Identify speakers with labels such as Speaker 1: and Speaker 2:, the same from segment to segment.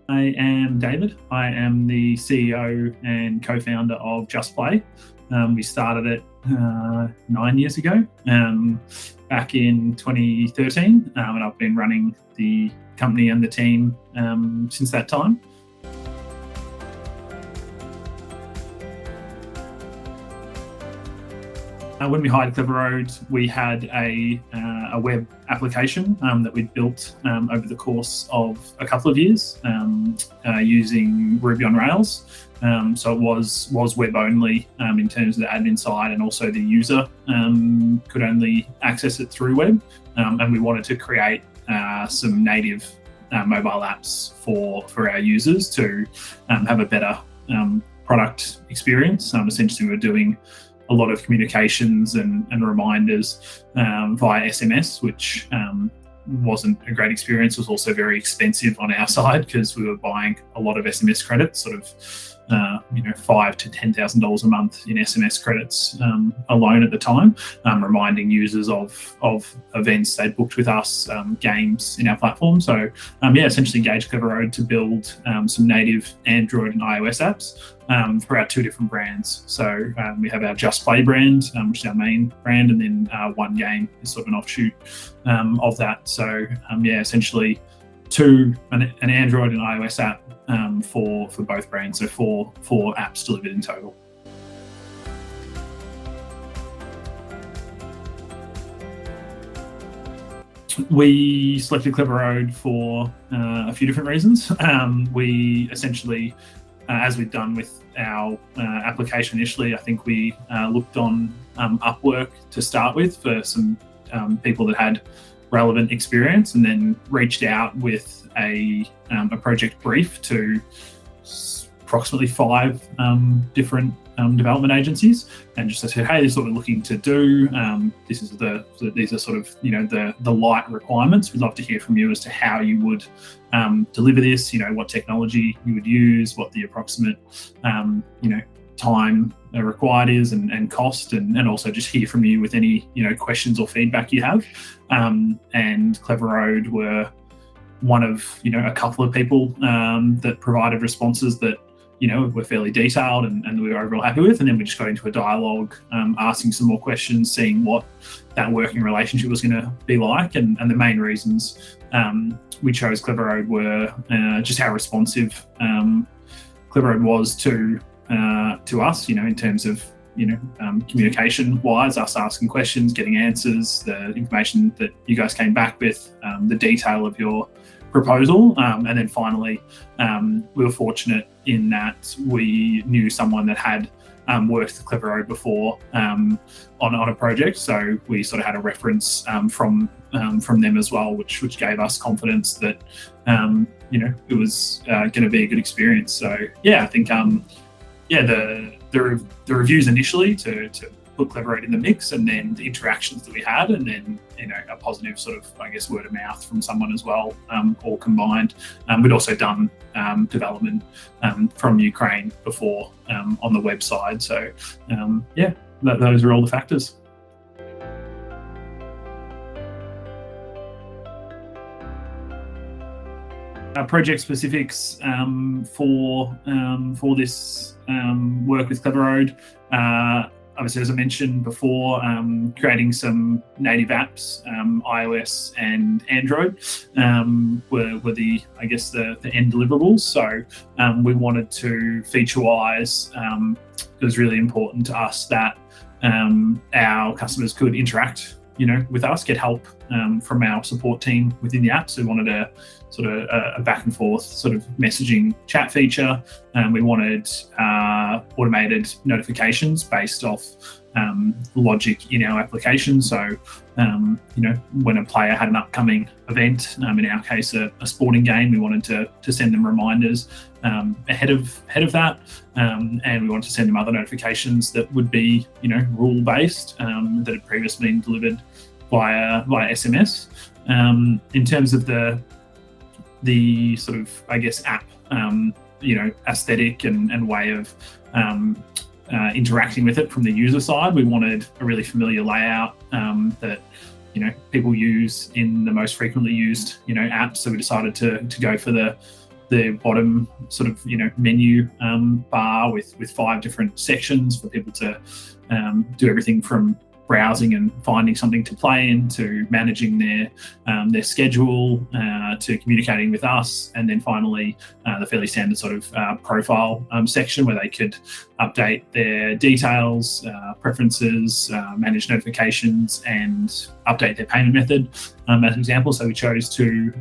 Speaker 1: I am David. I am the CEO and co-founder of Just Play. We started it 9 years ago, back in 2013, and I've been running the company and the team since that time. When we hired Cleveroad, we had a web application that we'd built over the course of a couple of years using Ruby on Rails. So it was web only in terms of the admin side, and also the user could only access it through web. And we wanted to create some native mobile apps for our users to have a better product experience. Essentially, we're doing a lot of communications and reminders via SMS, which wasn't a great experience. It was also very expensive on our side because we were buying a lot of SMS credits, sort of $5,000 to $10,000 a month in SMS credits alone at the time, reminding users of events they'd booked with us, games in our platform. So essentially engaged Cleveroad to build some native Android and iOS apps for our two different brands. So we have our Just Play brand, which is our main brand, and then One Game is sort of an offshoot of that. So essentially an Android and iOS app for both brands, so four apps delivered in total. We selected Cleveroad for a few different reasons. We essentially, as we've done with our application initially, I think we looked on Upwork to start with for some people that had relevant experience, and then reached out with a project brief to approximately 5 different development agencies, and just said, hey, this is what we're looking to do. These are sort of the light requirements. We'd love to hear from you as to how you would deliver this. What technology you would use, what the approximate time required is, and cost, and also just hear from you with any questions or feedback you have. And Cleveroad were one of a couple of people that provided responses that were fairly detailed and we were overall happy with. And then we just got into a dialogue, asking some more questions, seeing what that working relationship was going to be like. And the main reasons we chose Cleveroad were just how responsive Cleveroad was to us, in terms of communication wise, us asking questions, getting answers, the information that you guys came back with, the detail of your proposal, and then finally we were fortunate in that we knew someone that had worked with Cleveroad before on a project, so we sort of had a reference from them as well, which gave us confidence that it was going to be a good experience. So I think the reviews initially to put Cleveroad in the mix, and then the interactions that we had, and then a positive sort of, I guess, word of mouth from someone as well, all combined. We'd also done development from Ukraine before on the website, so those are all the factors. Project specifics for this work with Cleveroad. Obviously, as I mentioned before, creating some native apps, iOS and Android, were the end deliverables. So we wanted to feature-wise, it was really important to us that our customers could interact with us, get help from our support team within the app. So we wanted a sort of a back and forth sort of messaging chat feature. We wanted automated notifications based off logic in our application. So when a player had an upcoming event, in our case a sporting game, we wanted to send them reminders ahead of that, and we wanted to send them other notifications that would be rule based, that had previously been delivered via SMS. In terms of the sort of, I guess, app aesthetic and way of interacting with it from the user side, we wanted a really familiar layout that people use in the most frequently used apps. So we decided to go for the the bottom sort of menu bar with 5 different sections for people to do everything from browsing and finding something to play in, to managing their schedule, to communicating with us, and then finally the fairly standard sort of profile section where they could update their details, preferences, manage notifications, and update their payment method as an example. So we chose to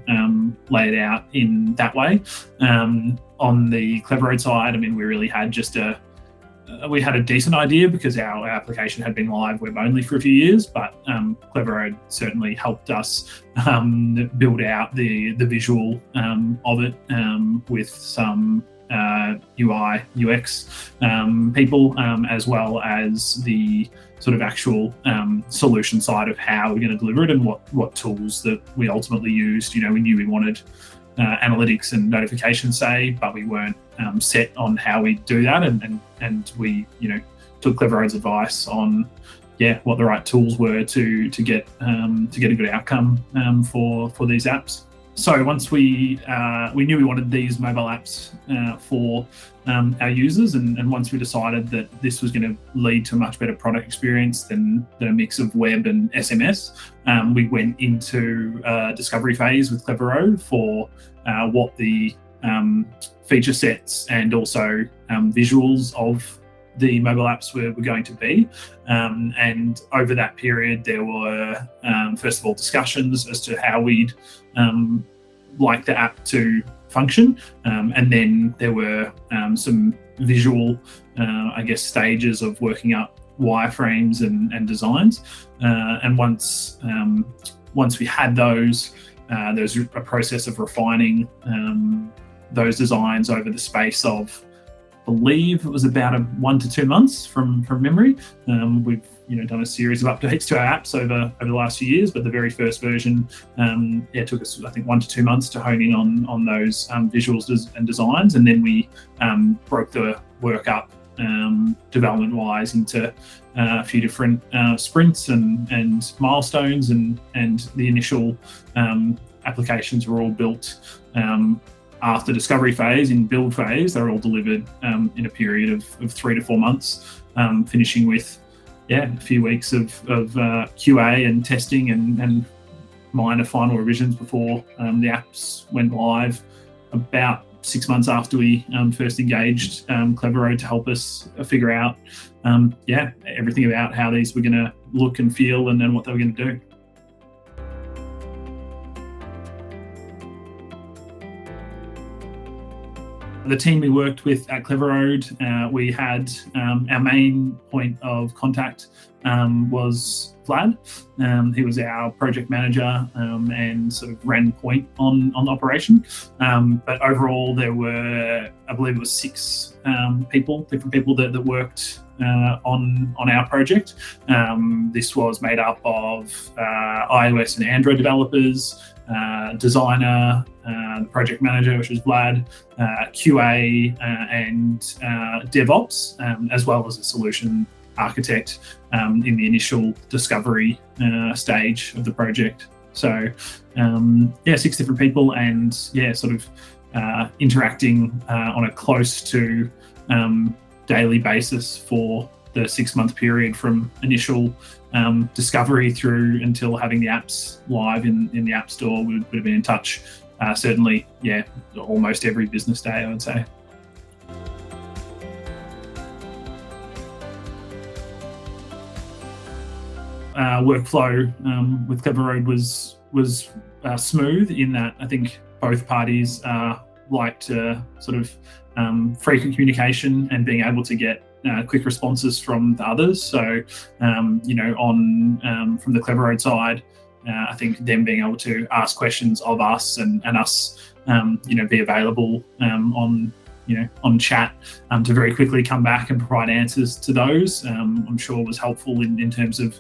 Speaker 1: lay it out in that way. On the Cleveroad side, I mean, we really had just we had a decent idea because our application had been live web only for a few years, but Cleveroad certainly helped us build out the visual of it with some UI, UX people, as well as the sort of actual solution side of how we're going to deliver it and what tools that we ultimately used. We knew we wanted analytics and notifications, but we weren't set on how we do that, and we took Cleveroad's advice on what the right tools were to get a good outcome for these apps. So once we knew we wanted these mobile apps for our users, and once we decided that this was going to lead to a much better product experience than a mix of web and SMS, we went into a discovery phase with Cleveroad for what the feature sets and also visuals of the mobile apps were going to be. And over that period, there were, first of all, discussions as to how we'd like the app to function. And then there were some visual, stages of working up wireframes and designs. And once we had those, there was a process of refining those designs over the space of, I believe it was about 1 to 2 months from memory. We've done a series of updates to our apps over the last few years, but the very first version took us, I think, 1 to 2 months to hone in on those visuals and designs, and then we broke the work up development-wise into a few different sprints and milestones, and the initial applications were all built after discovery phase. In build phase, they're all delivered in a period of 3 to 4 months, finishing with a few weeks of QA and testing and minor final revisions before the apps went live about 6 months after we first engaged Cleveroad to help us figure out everything about how these were going to look and feel and then what they were going to do. The team we worked with at Cleveroad, we had our main point of contact was Vlad. He was our project manager and sort of ran point on the operation. But overall, there were, I believe it was 6 different people that worked on our project. This was made up of iOS and Android developers, designer, the project manager, which was Vlad, QA, and DevOps, as well as a solution architect in the initial discovery stage of the project. So 6 different people, and sort of interacting on a close to daily basis for the 6-month period from initial discovery through until having the apps live in the App Store. We would have been in touch certainly, almost every business day, I would say. Workflow with Cleveroad was smooth in that I think both parties liked sort of frequent communication and being able to get quick responses from the others. So, from the Cleveroad side, I think them being able to ask questions of us and us, be available on chat to very quickly come back and provide answers to those, I'm sure was helpful in terms of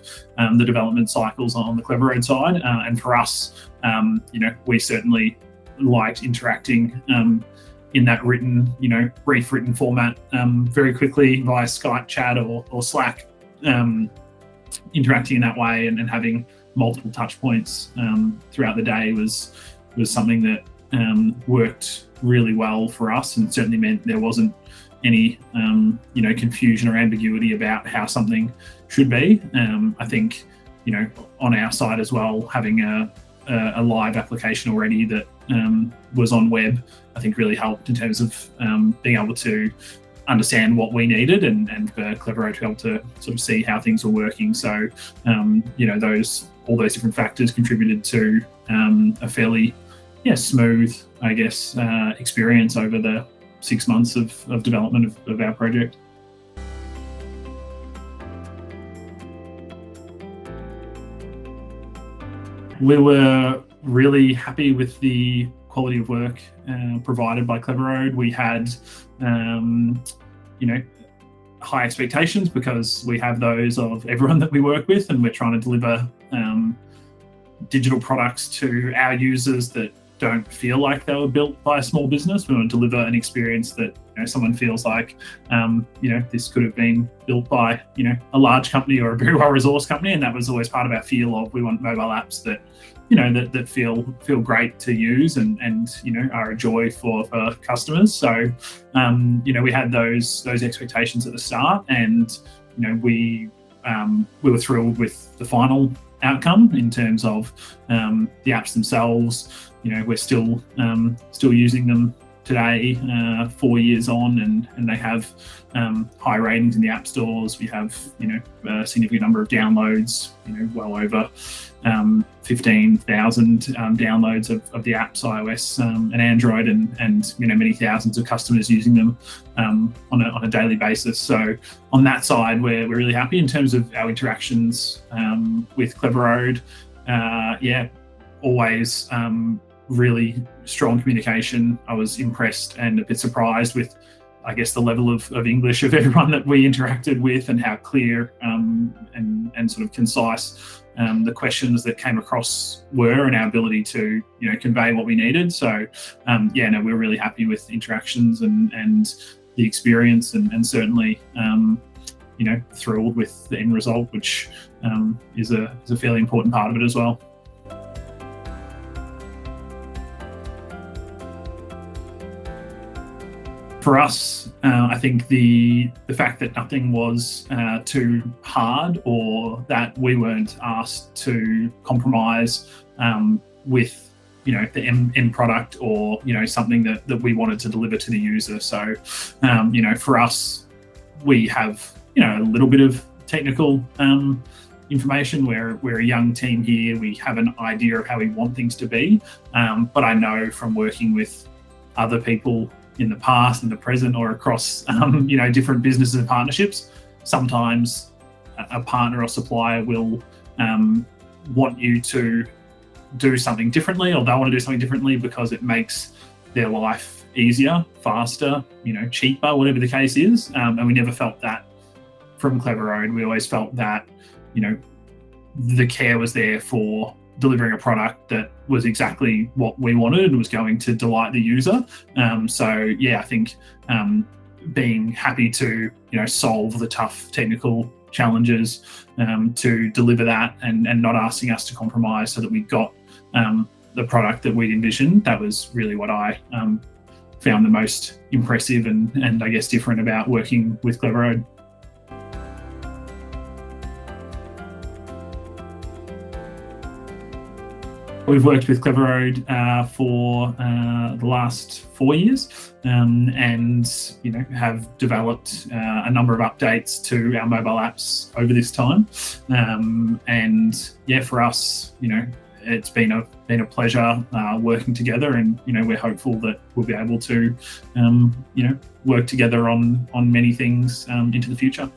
Speaker 1: the development cycles on the Cleveroad side. And for us, we certainly liked interacting in that brief written format very quickly via Skype chat or Slack, interacting in that way and having multiple touch points throughout the day was something that worked really well for us, and certainly meant there wasn't any confusion or ambiguity about how something should be. I think on our side as well, having a live application already that was on web, I think really helped in terms of being able to understand what we needed and for Cleveroad to be able to sort of see how things were working. So all those different factors contributed to a fairly smooth, I guess, experience over the 6 months of development of our project. We were really happy with the quality of work provided by Cleveroad. We had high expectations because we have those of everyone that we work with, and we're trying to deliver digital products to our users that don't feel like they were built by a small business. We want to deliver an experience that someone feels like this could have been built by a large company or a very well-resourced company, and that was always part of our feel of we want mobile apps that that feel great to use and are a joy for customers. So we had those expectations at the start, and we were thrilled with the final outcome in terms of the apps themselves. We're still using them today, 4 years on, and they have high ratings in the app stores. We have a significant number of downloads, well over 15,000 downloads of the apps, iOS and Android, and many thousands of customers using them on a daily basis. So on that side, we're really happy. In terms of our interactions with Cleveroad, always really strong communication. I was impressed and a bit surprised with, I guess, the level of English of everyone that we interacted with, and how clear and sort of concise the questions that came across were, and our ability to convey what we needed. So we're really happy with interactions and the experience, and certainly thrilled with the end result, which is a fairly important part of it as well. For us, I think the fact that nothing was too hard, or that we weren't asked to compromise with the end product, or something that we wanted to deliver to the user. So for us, we have a little bit of technical information. We're a young team here. We have an idea of how we want things to be, but I know from working with other people in the past and the present, or across different businesses and partnerships, sometimes a partner or supplier will want you to do something differently, or they want to do something differently because it makes their life easier, faster, cheaper, whatever the case is. And we never felt that from Cleveroad. We always felt that the care was there for delivering a product that was exactly what we wanted and was going to delight the user. I think being happy to solve the tough technical challenges to deliver that, and not asking us to compromise so that we got the product that we'd envisioned, that was really what I found the most impressive and I guess different about working with Cleveroad. We've worked with Cleveroad for the last 4 years, and have developed a number of updates to our mobile apps over this time. For us, it's been a pleasure working together, and we're hopeful that we'll be able to work together on many things into the future.